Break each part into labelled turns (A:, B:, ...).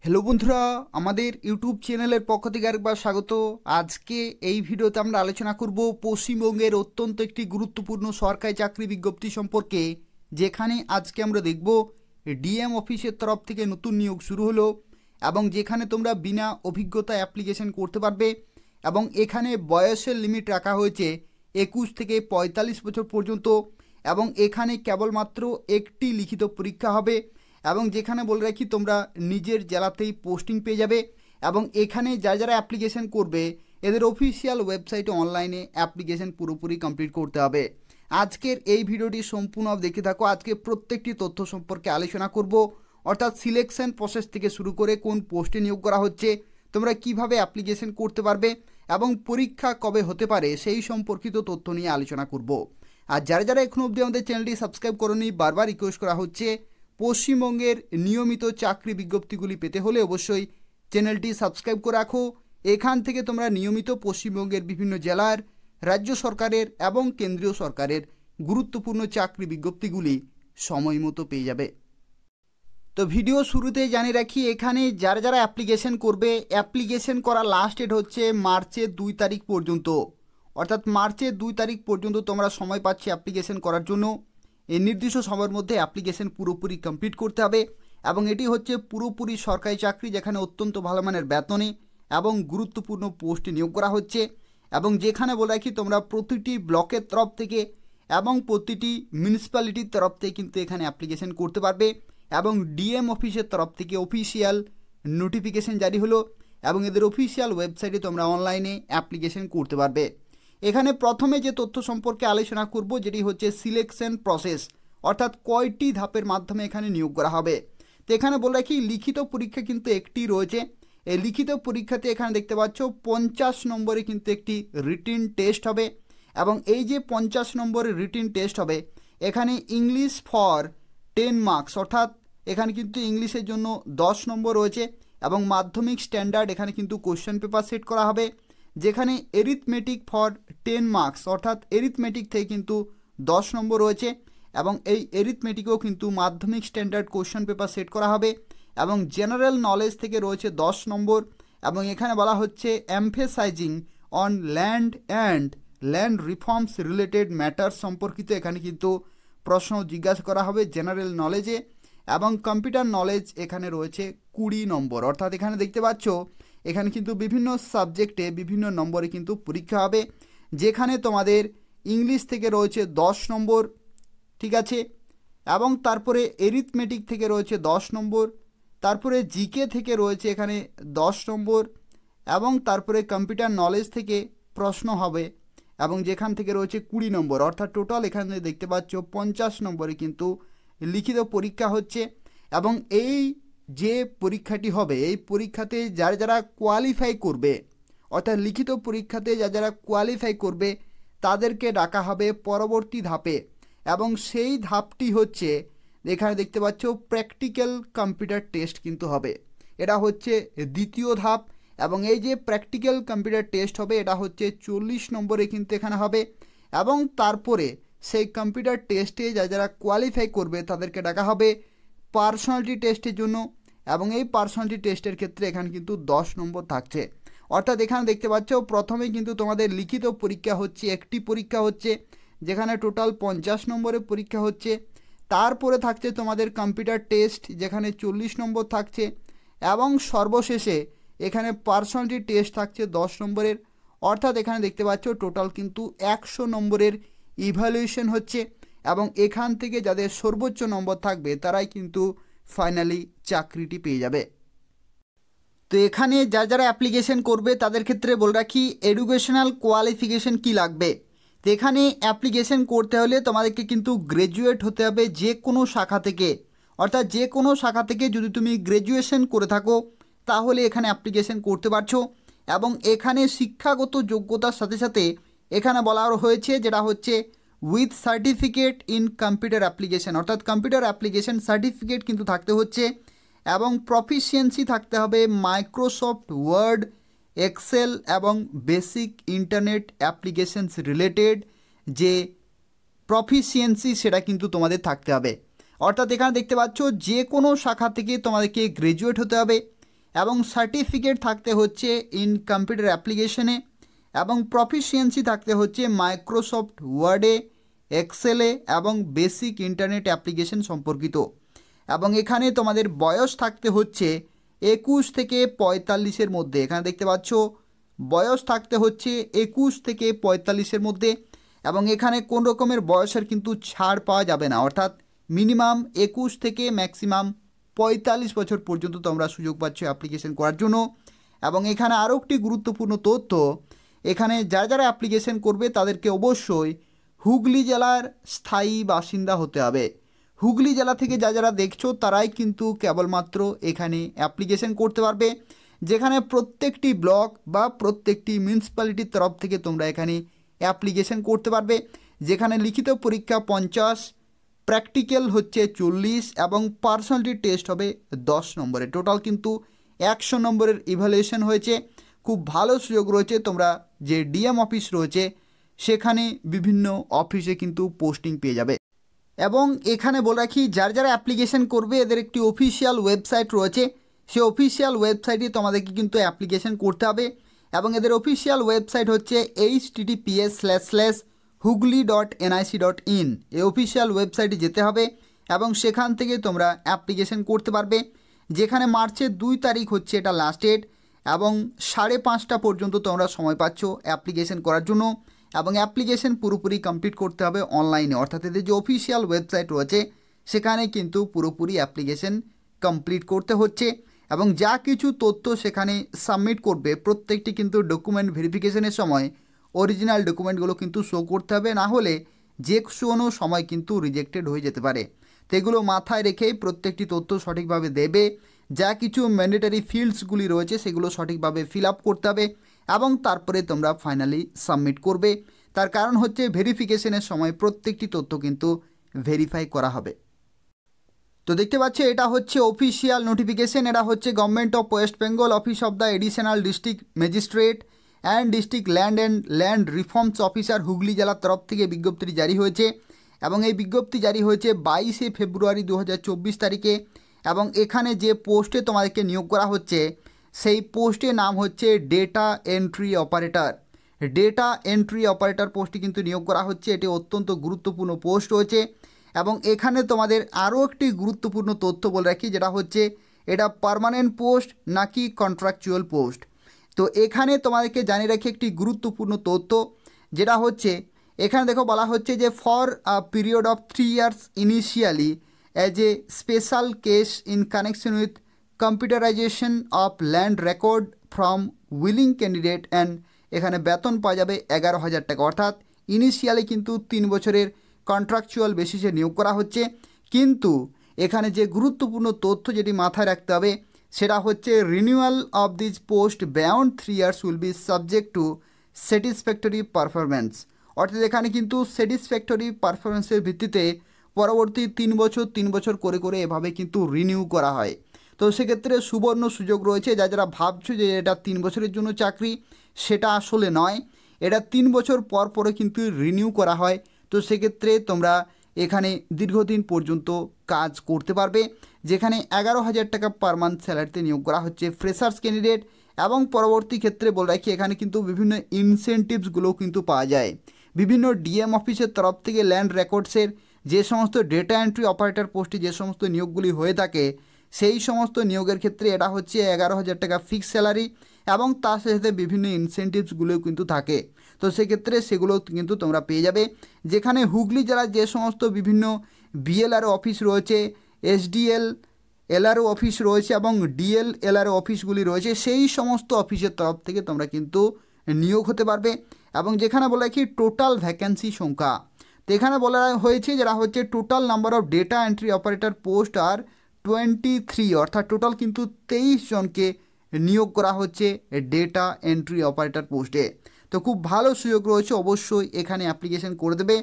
A: Hello বন্ধুরা, আমাদের YouTube চ্যানেলের পক্ষ থেকে আরেকবার স্বাগত। আজকে এই ভিডিওতে আমরা আলোচনা করব পশ্চিমবঙ্গের অত্যন্ত একটি গুরুত্বপূর্ণ সরকারি চাকরি বিজ্ঞপ্তি সম্পর্কে, যেখানে আজকে আমরা দেখব ডিএম অফিসের তরফ থেকে নতুন নিয়োগ শুরু হলো এবং যেখানে তোমরা বিনা অভিজ্ঞতা অ্যাপ্লিকেশন করতে পারবে এবং এখানে বয়সের লিমিট রাখা হয়েছে 21 থেকে 45 বছর পর্যন্ত এবং এখানে কেবলমাত্র একটি লিখিত পরীক্ষা হবে এবং যেখানে বলে রাখি তোমরা নিজের জেলাতেই পোস্টিং পেয়ে যাবে এবং এখানে যারা অ্যাপ্লিকেশন করবে এদের অফিসিয়াল ওয়েবসাইটে অনলাইনে অ্যাপ্লিকেশন পুরোপুরি কমপ্লিট করতে হবে। আজকের এই ভিডিওটি সম্পূর্ণ দেখে থাকো। আজকে প্রত্যেকটি তথ্য সম্পর্কে আলোচনা করব, অর্থাৎ সিলেকশন প্রসেস থেকে শুরু করে কোন পোস্টে নিয়োগ করা হচ্ছে, তোমরা কিভাবে অ্যাপ্লিকেশন করতে পারবে এবং পরীক্ষা কবে হতে পারে সেই সম্পর্কিত তথ্য নিয়ে আলোচনা করব। আর যারা এখনো অবধি আমাদের চ্যানেলটি সাবস্ক্রাইব করোনি, বারবার রিকোয়েস্ট করা হচ্ছে পশ্চিমবঙ্গের নিয়মিত চাকরি বিজ্ঞপ্তিগুলি পেতে হলে অবশ্যই চ্যানেলটি সাবস্ক্রাইব করে রাখো। এখান থেকে তোমরা নিয়মিত পশ্চিমবঙ্গের বিভিন্ন জেলার, রাজ্য সরকারের এবং কেন্দ্রীয় সরকারের গুরুত্বপূর্ণ চাকরি বিজ্ঞপ্তিগুলি সময় মতো পেয়ে যাবে। তো ভিডিও শুরুতে জানিয়ে রাখি, এখানে যারা অ্যাপ্লিকেশন করবে, অ্যাপ্লিকেশন করার লাস্ট ডেট হচ্ছে মার্চের 2 তারিখ পর্যন্ত, অর্থাৎ মার্চের 2 তারিখ পর্যন্ত তোমরা সময় পাচ্ছি অ্যাপ্লিকেশন করার জন্য। এই নির্দিষ্ট সময়ের মধ্যে অ্যাপ্লিকেশন পুরোপুরি কমপ্লিট করতে হবে এবং এটি হচ্ছে পুরোপুরি সরকারি চাকরি, যেখানে অত্যন্ত ভালো মানের বেতনে এবং গুরুত্বপূর্ণ পোস্টে নিয়োগ করা হচ্ছে এবং যেখানে বলে রাখি তোমরা প্রতিটি ব্লকের তরফ থেকে এবং প্রতিটি মিউনিসিপ্যালিটির তরফ থেকে কিন্তু এখানে অ্যাপ্লিকেশন করতে পারবে এবং ডিএম অফিসের তরফ থেকে অফিসিয়াল নোটিফিকেশন জারি হলো এবং এদের অফিসিয়াল ওয়েবসাইটে তোমরা অনলাইনে অ্যাপ্লিকেশন করতে পারবে। এখানে প্রথমে যে তথ্য সম্পর্কে আলোচনা করব যেটি হচ্ছে সিলেকশন প্রসেস, অর্থাৎ কয়টি ধাপের মাধ্যমে এখানে নিয়োগ করা হবে। তো এখানে বলে রাখি লিখিত পরীক্ষা কিন্তু একটি রয়েছে। এই লিখিত পরীক্ষাতে এখানে দেখতে পাচ্ছ 50 নম্বরে কিন্তু একটি রিটিন টেস্ট হবে এবং এই যে 50 নম্বরের রিটিন টেস্ট হবে এখানে ইংলিশ ফর 10 মার্কস, অর্থাৎ এখানে কিন্তু ইংলিশের জন্য 10 নম্বর রয়েছে এবং মাধ্যমিক স্ট্যান্ডার্ড এখানে কিন্তু কোশ্চেন পেপার সেট করা হবে, যেখানে এরিথমেটিক ফর 10 মার্কস, অর্থাৎ এরিথমেটিক থেকে কিন্তু 10 নম্বর রয়েছে এবং এই এরিথমেটিকেও কিন্তু মাধ্যমিক স্ট্যান্ডার্ড কোশ্চেন পেপার সেট করা হবে এবং জেনারেল নলেজ থেকে রয়েছে 10 নম্বর এবং এখানে বলা হচ্ছে emphasizing on land and land reforms related matter সম্পর্কিত এখানে কিন্তু প্রশ্ন জিজ্ঞাসা করা হবে জেনারেল নলেজে এবং কম্পিউটার নলেজ এখানে রয়েছে 20 নম্বর। অর্থাৎ এখানে দেখতে পাচ্ছ এখানে কিন্তু বিভিন্ন সাবজেক্টে বিভিন্ন নম্বরে কিন্তু পরীক্ষা হবে, যেখানে তোমাদের ইংলিশ থেকে রয়েছে 10 নম্বর, ঠিক আছে, এবং তারপরে এরিথমেটিক থেকে রয়েছে 10 নম্বর, তারপরে জিকে থেকে রয়েছে এখানে 10 নম্বর এবং তারপরে কম্পিউটার নলেজ থেকে প্রশ্ন হবে এবং যেখান থেকে রয়েছে 20 নম্বর। অর্থাৎ টোটাল এখানে দেখতে পাচ্ছ 50 নম্বরে কিন্তু লিখিত পরীক্ষা হচ্ছে এবং এই যে পরীক্ষাটি হবে এই পরীক্ষাতে যারা কোয়ালিফাই করবে, অর্থাৎ লিখিত পরীক্ষাতে যারা কোয়ালিফাই করবে তাদেরকে ডাকা হবে পরবর্তী ধাপে এবং সেই ধাপটি হচ্ছে এখানে দেখতে পাচ্ছ প্র্যাকটিক্যাল কম্পিউটার টেস্ট কিন্তু হবে। এটা হচ্ছে দ্বিতীয় ধাপ এবং এই যে প্র্যাকটিক্যাল কম্পিউটার টেস্ট হবে এটা হচ্ছে 40 নম্বরে কিন্তু এখানে হবে এবং তারপরে সেই কম্পিউটার টেস্টে যারা কোয়ালিফাই করবে তাদেরকে ডাকা হবে পার্সোনালিটি টেস্টের জন্য এবং এই পার্সোনালিটি টেস্টের ক্ষেত্রে এখানে কিন্তু 10 নম্বর থাকছে। অর্থাৎ এখানে দেখতে পাচ্ছ প্রথমেই কিন্তু তোমাদের লিখিত পরীক্ষা হচ্ছে, একটি পরীক্ষা হচ্ছে যেখানে টোটাল 50 নম্বরের পরীক্ষা হচ্ছে, তারপরে থাকছে তোমাদের কম্পিউটার টেস্ট যেখানে 40 নম্বর থাকছে এবং সর্বশেষে এখানে পার্সোনালিটি টেস্ট থাকছে 10 নম্বরের। অর্থাৎ এখানে দেখতে পাচ্ছ টোটাল কিন্তু 100 নম্বরের ইভ্যালুয়েশন হচ্ছে এবং এখান থেকে যাদের সর্বোচ্চ নম্বর থাকবে তারাই কিন্তু ফাইনালি চাকরিটি পেয়ে যাবে। তো এখানে যারা অ্যাপ্লিকেশন করবে তাদের ক্ষেত্রে বলে রাখি এডুকেশনাল কোয়ালিফিকেশন কি লাগবে। তো এখানে অ্যাপ্লিকেশন করতে হলে তোমাদেরকে কিন্তু গ্র্যাজুয়েট হতে হবে যে কোনো শাখা থেকে, অর্থাৎ যে কোনো শাখা থেকে যদি তুমি গ্র্যাজুয়েশন করে থাকো তাহলে এখানে অ্যাপ্লিকেশন করতে পারছো এবং এখানে শিক্ষাগত যোগ্যতার সাথে সাথে এখানে বলা হয়েছে যেটা হচ্ছে with certificate in computer application, অর্থাৎ কম্পিউটার অ্যাপ্লিকেশন সার্টিফিকেট কিন্তু থাকতে হচ্ছে এবং প্রফিসিয়েন্সি থাকতে হবে মাইক্রোসফট ওয়ার্ড, এক্সেল এবং বেসিক ইন্টারনেট অ্যাপ্লিকেশনস রিলেটেড যে প্রফিসিয়েন্সি সেটা কিন্তু তোমাদের থাকতে হবে। অর্থাৎ এখানে দেখতে পাচ্ছ যে কোনো শাখা থেকে তোমাদেরকে গ্র্যাজুয়েট হতে হবে এবং সার্টিফিকেট থাকতে হচ্ছে ইন কম্পিউটার অ্যাপ্লিকেশনে এবং প্রফিসিয়েন্সি থাকতে হচ্ছে মাইক্রোসফট ওয়ার্ডে, এক্সেলে এবং বেসিক ইন্টারনেট অ্যাপ্লিকেশন সম্পর্কিত। এবং এখানে তোমাদের বয়স থাকতে হচ্ছে 21 থেকে 45-এর মধ্যে। এখানে দেখতে পাচ্ছ বয়স থাকতে হচ্ছে 21 থেকে 45-এর মধ্যে। এবং এখানে কোন রকমের বয়সের কিন্তু ছাড় পাওয়া যাবে না, অর্থাৎ মিনিমাম 21 থেকে ম্যাক্সিমাম 45 বছর পর্যন্ত তোমরা সুযোগ পাচ্ছ অ্যাপ্লিকেশন করার জন্য। এবং এখানে আরও একটি গুরুত্বপূর্ণ তথ্য, এখানে যারা যারা অ্যাপ্লিকেশন করবে তাদেরকে অবশ্যই হুগলি জেলার স্থায়ী বাসিন্দা হতে হবে। হুগলি জেলা থেকে যারা দেখছো তারাই কিন্তু কেবলমাত্র এখানে অ্যাপ্লিকেশন করতে পারবে, যেখানে প্রত্যেকটি ব্লক বা প্রত্যেকটি মিউনিসিপ্যালিটির তরফ থেকে তোমরা এখানে অ্যাপ্লিকেশন করতে পারবে, যেখানে লিখিত পরীক্ষা 50, প্র্যাকটিক্যাল হচ্ছে 40 এবং পার্সোনালিটি টেস্ট হবে 10 নম্বরের। টোটাল কিন্তু 100 নম্বরের ইভ্যালুয়েশন হয়েছে। খুব ভালো সুযোগ রয়েছে, তোমরা যে ডিএম অফিস রয়েছে সেখানে বিভিন্ন অফিসে কিন্তু পোস্টিং পেয়ে যাবে। এবং এখানে বলে রাখি, যারা অ্যাপ্লিকেশন করবে এদের একটি অফিসিয়াল ওয়েবসাইট রয়েছে, সেই অফিসিয়াল ওয়েবসাইটে তোমাদেরকে কিন্তু অ্যাপ্লিকেশন করতে হবে। এবং এদের অফিসিয়াল ওয়েবসাইট হচ্ছে https://hugli.nic.in। এই অফিসিয়াল ওয়েবসাইটে যেতে হবে এবং সেখান থেকে তোমরা অ্যাপ্লিকেশন করতে পারবে, যেখানে মার্চের 2 তারিখ হচ্ছে এটা লাস্ট ডেট এবং 5:30 পর্যন্ত তোমরা সময় পাচ্ছ অ্যাপ্লিকেশন করার জন্য। এবং অ্যাপ্লিকেশন পুরোপুরি কমপ্লিট করতে হবে অনলাইনে, অর্থাৎ এদের যে অফিসিয়াল ওয়েবসাইট রয়েছে সেখানে কিন্তু পুরোপুরি অ্যাপ্লিকেশন কমপ্লিট করতে হচ্ছে। এবং যা কিছু তথ্য সেখানে সাবমিট করবে প্রত্যেকটি কিন্তু ডকুমেন্ট ভেরিফিকেশনের সময় অরিজিনাল ডকুমেন্টগুলো কিন্তু শো করতে হবে, না হলে যে কোনো সময় কিন্তু রিজেক্টেড হয়ে যেতে পারে। তো এগুলো মাথায় রেখেই প্রত্যেকটি তথ্য সঠিকভাবে দেবে। যা কিছু ম্যান্ডেটারি ফিল্ডসগুলি রয়েছে সেগুলো সঠিকভাবে ফিল আপ করতে হবে এবং তারপরে তোমরা ফাইনালি সাবমিট করবে। তার কারণ হচ্ছে ভেরিফিকেশনের সময় প্রত্যেকটি তথ্য কিন্তু ভেরিফাই করা হবে। তো দেখতে পাচ্ছ এটা হচ্ছে অফিসিয়াল নোটিফিকেশন। এটা হচ্ছে government of West Bengal office of the additional district magistrate and district land reforms officer Hooghly জেলার তরফ থেকে বিজ্ঞপ্তিটি জারি হয়েছে। এবং এই বিজ্ঞপ্তি জারি হয়েছে 22 ফেব্রুয়ারি 2024 তারিখে। এবং এখানে যে পোস্টে তোমাদেরকে নিয়োগ করা হচ্ছে সেই পোস্টের নাম হচ্ছে data entry operator. Data entry operator পোস্টটি কিন্তু নিয়োগ করা হচ্ছে। এটি অত্যন্ত গুরুত্বপূর্ণ পোস্ট রয়েছে। এবং এখানে তোমাদের আরও একটি গুরুত্বপূর্ণ তথ্য বলে রাখি, যেটা হচ্ছে এটা পার্মানেন্ট পোস্ট নাকি কন্ট্রাকচুয়াল পোস্ট। তো এখানে তোমাদেরকে জানিয়ে রাখি একটি গুরুত্বপূর্ণ তথ্য, যেটা হচ্ছে এখানে দেখো বলা হচ্ছে যে for a period of 3 years initially as a special case in connection with computerisation of land record from willing candidate and এখানে বেতন পাওয়া যাবে 11,000 টাকা। অর্থাৎ ইনিশিয়ালি কিন্তু 3 বছরের কন্ট্রাকচুয়াল বেসিসে নিয়োগ করা হচ্ছে। কিন্তু এখানে যে গুরুত্বপূর্ণ তথ্য যেটি মাথায় রাখতে হবে সেটা হচ্ছে renewal of this post beyond 3 years will be subject to satisfactory performance. অর্থাৎ এখানে কিন্তু স্যাটিসফ্যাক্টরি পারফরমেন্সের ভিত্তিতে পরবর্তী 3 বছর করে এভাবে কিন্তু রিনিউ করা হয়। তো সেক্ষেত্রে সুবর্ণ সুযোগ রয়েছে। যারা ভাবছো যে এটা 3 বছরের জন্য চাকরি, সেটা আসলে নয়, এটা 3 বছর পরে কিন্তু রিনিউ করা হয়। তো সেক্ষেত্রে তোমরা এখানে দীর্ঘদিন পর্যন্ত কাজ করতে পারবে, যেখানে 11,000 টাকা পার মান্থ স্যালারিতে নিয়োগ করা হচ্ছে ফ্রেশার্স ক্যান্ডিডেট। এবং পরবর্তী ক্ষেত্রে বলে রাখি এখানে কিন্তু বিভিন্ন ইনসেন্টিভসগুলোও কিন্তু পাওয়া যায়। বিভিন্ন ডিএম অফিসের তরফ থেকে ল্যান্ড রেকর্ডসের যে সমস্ত ডেটা এন্ট্রি অপারেটর পোস্টে যে সমস্ত নিয়োগগুলি হয়ে থাকে সেই সমস্ত নিয়োগের ক্ষেত্রে এটা হচ্ছে 11,000 টাকা ফিক্স স্যালারি এবং তার সাথে বিভিন্ন ইনসেন্টিভসগুলোও কিন্তু থাকে। তো সেক্ষেত্রে সেগুলো কিন্তু তোমরা পেয়ে যাবে, যেখানে হুগলি জেলার যে সমস্ত বিভিন্ন বিএলআরও অফিস রয়েছে, এসডিএল এলআরও অফিস রয়েছে এবং ডিএল এলআরও অফিসগুলি রয়েছে, সেই সমস্ত অফিসের তরফ থেকে তোমরা কিন্তু নিয়োগ হতে পারবে। এবং যেখানে বলা কি টোটাল ভ্যাকেন্সি সংখ্যা, তো এখানে বলা হয়েছে যেটা হচ্ছে total number of data entry operator post আর 23, অর্থাৎ টোটাল কিন্তু 23 জনকে নিয়োগ করা হচ্ছে ডেটা এন্ট্রি অপারেটর পোস্টে। তো খুব ভালো সুযোগ রয়েছে, অবশ্যই এখানে অ্যাপ্লিকেশন করে দেবে।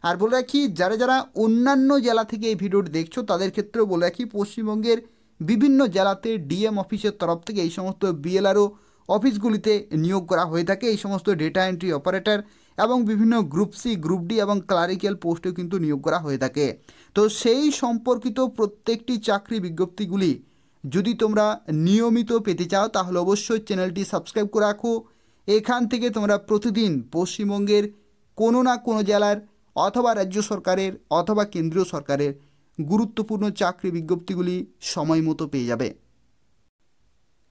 A: আর বলে রাখি যারা অন্যান্য জেলা থেকে এই ভিডিওটি দেখছো তাদের ক্ষেত্রেও বলে রাখি পশ্চিমবঙ্গের বিভিন্ন জেলাতে ডিএম অফিসের তরফ থেকে এই সমস্ত বিএলআরও অফিসগুলিতে নিয়োগ করা হয়ে থাকে এই সমস্ত ডেটা এন্ট্রি অপারেটর এবং বিভিন্ন গ্রুপ সি, গ্রুপ ডি এবং ক্লারিক্যাল পোস্টেও কিন্তু নিয়োগ করা হয়ে থাকে। তো সেই সম্পর্কিত প্রত্যেকটি চাকরি বিজ্ঞপ্তিগুলি যদি তোমরা নিয়মিত পেতে চাও তাহলে অবশ্যই চ্যানেলটি সাবস্ক্রাইব করে রাখো। এখান থেকে তোমরা প্রতিদিন পশ্চিমবঙ্গের কোনো না কোনো জেলার অথবা রাজ্য সরকারের অথবা কেন্দ্রীয় সরকারের গুরুত্বপূর্ণ চাকরি বিজ্ঞপ্তিগুলি সময় মতো পেয়ে যাবে।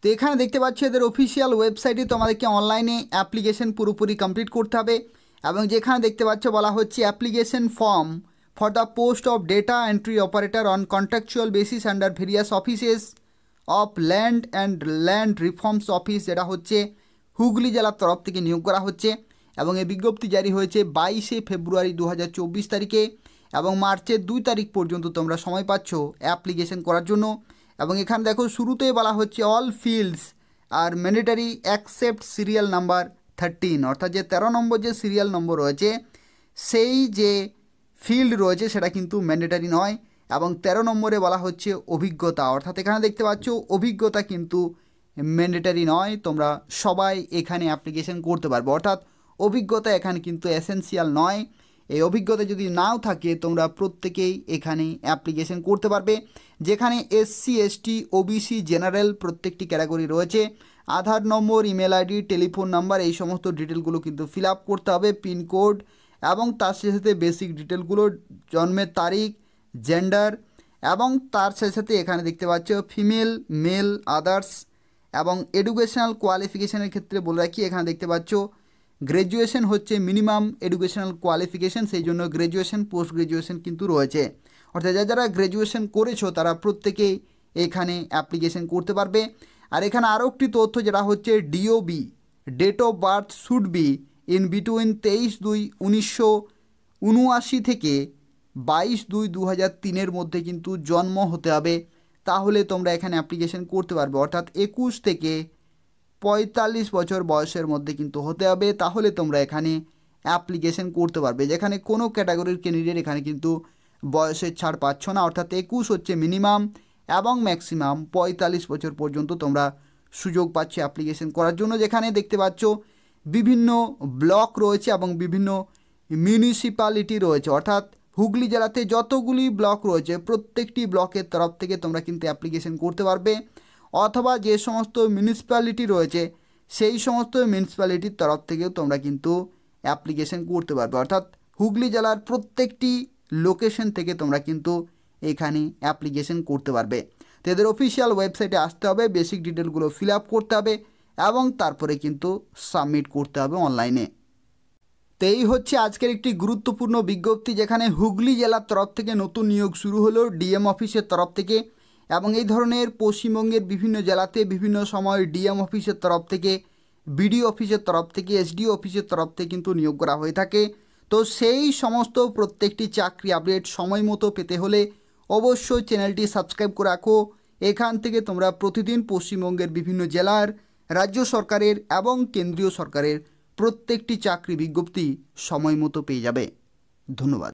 A: তো এখানে দেখতে পাচ্ছ এদের অফিসিয়াল ওয়েবসাইটে তোমাদেরকে অনলাইনে অ্যাপ্লিকেশন পুরোপুরি কমপ্লিট করতে হবে এবং যেখানে দেখতে পাচ্ছ বলা হচ্ছে application form for the post of data entry operator on contractual basis under various offices of land and land reforms office, যেটা হচ্ছে হুগলি জেলার তরফ থেকে নিয়োগ করা হচ্ছে এবং এই বিজ্ঞপ্তি জারি হয়েছে 22শে ফেব্রুয়ারি 2024 তারিখে এবং মার্চের 2 তারিখ পর্যন্ত তোমরা সময় পাচ্ছ অ্যাপ্লিকেশন করার জন্য। এবং এখানে দেখো শুরুতেই বলা হচ্ছে all fields are mandatory accept serial number 13, অর্থাৎ যে 13 নম্বর যে সিরিয়াল নম্বর রয়েছে সেই যে ফিল্ড রয়েছে সেটা কিন্তু ম্যান্ডেটারি নয়। এবং 13 নম্বরে বলা হচ্ছে অভিজ্ঞতা, অর্থাৎ এখানে দেখতে পাচ্ছ অভিজ্ঞতা কিন্তু ম্যান্ডেটারি নয়, তোমরা সবাই এখানে অ্যাপ্লিকেশন করতে পারবে, অর্থাৎ অভিজ্ঞতা এখানে কিন্তু এসেনশিয়াল নয়। এই অভিজ্ঞতা যদি নাও থাকে তোমরা প্রত্যেকেই এখানে অ্যাপ্লিকেশন করতে পারবে। যেখানে এসসি এসটি ওবিসি জেনারেল প্রত্যেকটি ক্যাটাগরি রয়েছে। আধার নম্বর, ইমেল আইডি, টেলিফোন নাম্বার এই সমস্ত ডিটেলগুলো কিন্তু ফিল আপ করতে হবে, পিনকোড এবং তার সাথে সাথে বেসিক ডিটেলগুলো, জন্মের তারিখ, জেন্ডার এবং তার সাথে সাথে এখানে দেখতে পাচ্ছ ফিমেল, মেল, আদার্স এবং এডুকেশনাল কোয়ালিফিকেশানের ক্ষেত্রে বলে রাখি এখানে দেখতে পাচ্ছ গ্র্যাজুয়েশন হচ্ছে মিনিমাম এডুকেশনাল কোয়ালিফিকেশান, সেই জন্য গ্র্যাজুয়েশন পোস্ট গ্র্যাজুয়েশন কিন্তু রয়েছে, অর্থাৎ যারা গ্র্যাজুয়েশন করেছো তারা প্রত্যেকেই এখানে অ্যাপ্লিকেশন করতে পারবে। আর এখানে আরও একটি তথ্য যেটা হচ্ছে DOB date of birth should be in between 23/2/1979 থেকে 22/2/2003 মধ্যে কিন্তু জন্ম হতে হবে, তাহলে তোমরা এখানে অ্যাপ্লিকেশন করতে পারবে, অর্থাৎ 21 থেকে 45 বছর বয়সের মধ্যে কিন্তু হতে হবে, তাহলে তোমরা এখানে অ্যাপ্লিকেশন করতে পারবে। যেখানে কোনো ক্যাটাগরির ক্যান্ডিডেট এখানে কিন্তু বয়সের ছাড় পাচ্ছ না, অর্থাৎ 21 হচ্ছে মিনিমাম এবং ম্যাক্সিমাম 45 বছর পর্যন্ত তোমরা সুযোগ পাচ্ছ অ্যাপ্লিকেশন করার জন্য। যেখানে দেখতে পাচ্ছ বিভিন্ন ব্লক রয়েছে এবং বিভিন্ন মিউনিসিপ্যালিটি রয়েছে, অর্থাৎ হুগলি জেলাতে যতগুলি ব্লক রয়েছে প্রত্যেকটি ব্লকের তরফ থেকে তোমরা কিন্তু অ্যাপ্লিকেশন করতে পারবে, অথবা যে সমস্ত মিউনিসিপ্যালিটি রয়েছে সেই সমস্ত মিউনিসিপ্যালিটির তরফ থেকেও তোমরা কিন্তু অ্যাপ্লিকেশন করতে পারবে, অর্থাৎ হুগলি জেলার প্রত্যেকটি লোকেশন থেকে তোমরা কিন্তু এখানে অ্যাপ্লিকেশন করতে পারবে। তো এদের অফিসিয়াল ওয়েবসাইটে আসতে হবে, বেসিক ডিটেলগুলো ফিল আপ করতে হবে এবং তারপরে কিন্তু সাবমিট করতে হবে অনলাইনে। তো এই হচ্ছে আজকের একটি গুরুত্বপূর্ণ বিজ্ঞপ্তি, যেখানে হুগলি জেলার তরফ থেকে নতুন নিয়োগ শুরু হলো ডিএম অফিসের তরফ থেকে এবং এই ধরনের পশ্চিমবঙ্গের বিভিন্ন জেলাতে বিভিন্ন সময় ডিএম অফিসের তরফ থেকে, বিডিও অফিসের তরফ থেকে, এসডিও অফিসের তরফ থেকে কিন্তু নিয়োগ করা হয়ে থাকে। তো সেই সমস্ত প্রত্যেকটি চাকরি আপডেট সময় মতো পেতে হলে অবশ্যই চ্যানেলটি সাবস্ক্রাইব করে রাখো। এখান থেকে তোমরা প্রতিদিন পশ্চিমবঙ্গের বিভিন্ন জেলার, রাজ্য সরকারের এবং কেন্দ্রীয় সরকারের প্রত্যেকটি চাকরি বিজ্ঞপ্তি সময় মতো পেয়ে যাবে। ধন্যবাদ।